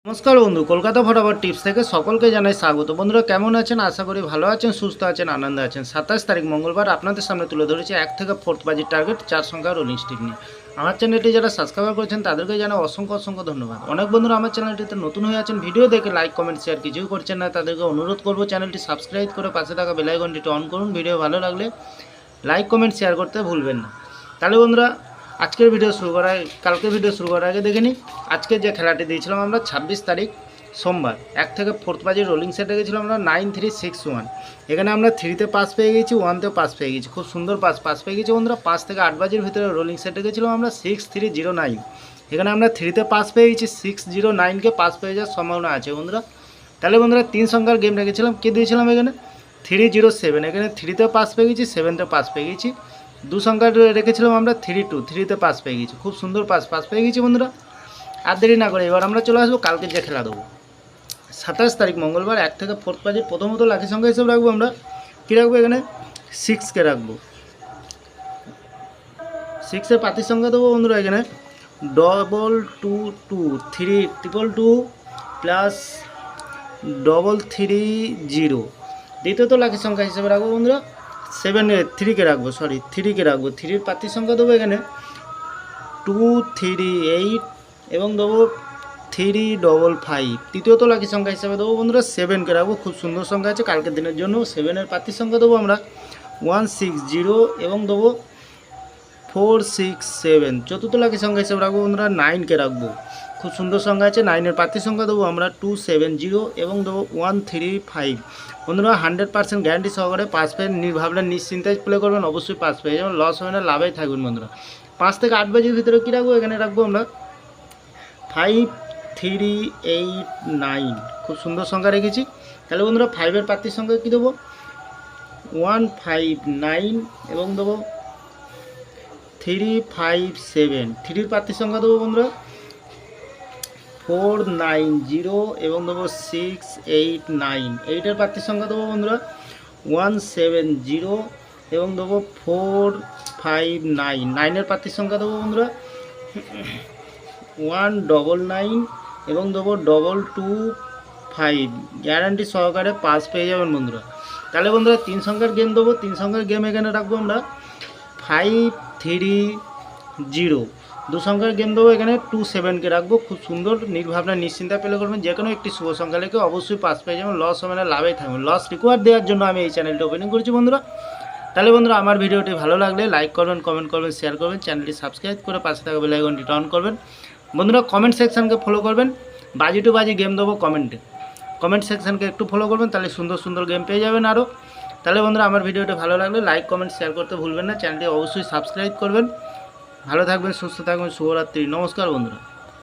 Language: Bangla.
নমস্কার বন্ধু, কলকাতা ফটাফট টিপস থেকে সকলকে জানাই স্বাগত। বন্ধুরা কেমন আছেন? আশা করি ভালো আছেন, সুস্থ আছেন, আনন্দে আছেন। 27 তারিখ মঙ্গলবার আপনাদের সামনে তুলে ধরেছি 1 থেকে 4th বাজির টার্গেট 4 সংখ্যার রোলিং স্টিক নিয়ে। আমার চ্যানেলটি যারা সাবস্ক্রাইব করেছেন তাদেরকে জানাই অসংখ্য ধন্যবাদ। অনেক বন্ধুরা আমার চ্যানেলটিতে নতুন হয়ে আছেন, ভিডিও দেখে লাইক কমেন্ট শেয়ার কিছুই করছেন না, তাদেরকে অনুরোধ করবো চ্যানেলটি সাবস্ক্রাইব করে পাশে থাকা বেল আইকনটি অন করুন। ভিডিও ভালো লাগলে লাইক কমেন্ট শেয়ার করতে ভুলবেন না। তাহলে বন্ধুরা আজকের ভিডিও শুরু করার কালকের ভিডিও শুরু করার আগে দেখে নিই আজকে যে খেলাটি দিয়েছিলাম আমরা 26 তারিখ সোমবার 1 থেকে 4th বাজির রোলিং সেটে গেছিলাম আমরা 9361। এখানে আমরা 3তে পাস পেয়ে গেছি, 1তেও পাস পেয়ে গেছি, খুব সুন্দর পাস পেয়ে গেছি বন্ধুরা। 5 থেকে 8 বাজির ভিতরে রোলিং সেটে গেছিলাম আমরা 6309। এখানে আমরা 3তে পাস পেয়ে গেছি, 609কে পাস পেয়ে যাওয়ার সম্ভাবনা আছে বন্ধুরা। তাহলে বন্ধুরা 3 সংখ্যার গেম রেখেছিলাম, কে দিয়েছিলাম এখানে 307। এখানে 3তেও পাস পেয়ে গেছি, 7তেও পাস পেয়ে গেছি। 2 সংখ্যার রেখেছিলাম আমরা 32, 3তে পাস পেয়ে গেছি, খুব সুন্দর পাস পেয়ে গেছি বন্ধুরা। আর দেরি না করে এবার আমরা চলে আসবো কালকে যে খেলা দেবো 27 তারিখ মঙ্গলবার 1 থেকে 4th বাজির। প্রথমত লাকি সংখ্যা হিসেবে রাখবো আমরা, কী রাখবো এখানে 6কে রাখবো। 6এর পাতির সংখ্যা দেবো বন্ধুরা এখানে 222 322 প্লাস 330। দ্বিতীয়ত লাকি সংখ্যা হিসেবে রাখবো বন্ধুরা 3কে রাখবো, 3র পাতির সংখ্যা দেবো এখানে 238 এবং দেবো 355। তৃতীয়ত লাকি সংখ্যা হিসেবে দেবো বন্ধুরা 7কে রাখবো, খুব সুন্দর সংখ্যা আছে কালকের দিনের জন্য। 7এর পাতির সংখ্যা দেবো আমরা 160 এবং দেবো 467। চতুর্থ লাকি সংখ্যা হিসেবে রাখবো বন্ধুরা 9কে রাখবো, খুব সুন্দর সংখ্যা আছে। 9এর পাতির সংখ্যা দেবো আমরা 270 এবং দেবো 135। বন্ধুরা 100% গ্যারান্টি সহকারে পাস পেয়ে নির্ভাবনা নিশ্চিন্তায় প্লে করবেন, অবশ্যই পাস পেয়ে যাবেন, লস হবে না, লাভেই থাকবেন বন্ধুরা। 5 থেকে 8 বাজির ভিতরে কী রাখবো এখানে রাখবো আমরা 5389, খুব সুন্দর সংখ্যা রেখেছি। তাহলে বন্ধুরা 5এর পাতির সংখ্যা কী দেবো 159 এবং দেবো 357। 3র পাতির সংখ্যা দেবো বন্ধুরা 490 এবং দেবো 689। 8এর পাতির সংখ্যা দেবো বন্ধুরা 170 এবং দেবো 459। 9এর পাতির সংখ্যা দেবো বন্ধুরা 199 এবং দেবো 225। গ্যারান্টি সহকারে পাস পেয়ে যাবেন বন্ধুরা। তাহলে বন্ধুরা 3 সংখ্যার গেম দেবো, 3 সংখ্যার গেম এখানে রাখবো আমরা 530। 2 সংখ্যার গেম দেবো এখানে 27কে রাখবো, খুব সুন্দর নির্ভাবনা নিশ্চিন্তা পেলে করবেন। যে কোনো একটি শুভ সংখ্যা লেখে অবশ্যই পাস পেয়ে যাবেন, লস হবে না, লাভেই থাকবেন। লস রিকোয়ার দেওয়ার জন্য আমি এই চ্যানেলটি ওপেনিং করেছি বন্ধুরা। তাহলে বন্ধুরা আমার ভিডিওটি ভালো লাগলে লাইক করবেন, কমেন্ট করবেন, শেয়ার করবেন, চ্যানেলটি সাবস্ক্রাইব করে পাশে থাকা বেল আইকনটি অন করবেন বন্ধুরা। কমেন্ট সেকশনকে ফলো করবেন, বাজি টু বাজি গেম দেবো কমেন্ট সেকশনকে একটু ফলো করবেন, তাহলে সুন্দর গেম পেয়ে যাবেন আরও। তাহলে বন্ধুরা আমার ভিডিওটি ভালো লাগলে লাইক কমেন্ট শেয়ার করতে ভুলবেন না, চ্যানেলটি অবশ্যই সাবস্ক্রাইব করবেন। ভালো থাকবেন, সুস্থ থাকবেন, শুভরাত্রি, নমস্কার বন্ধুরা।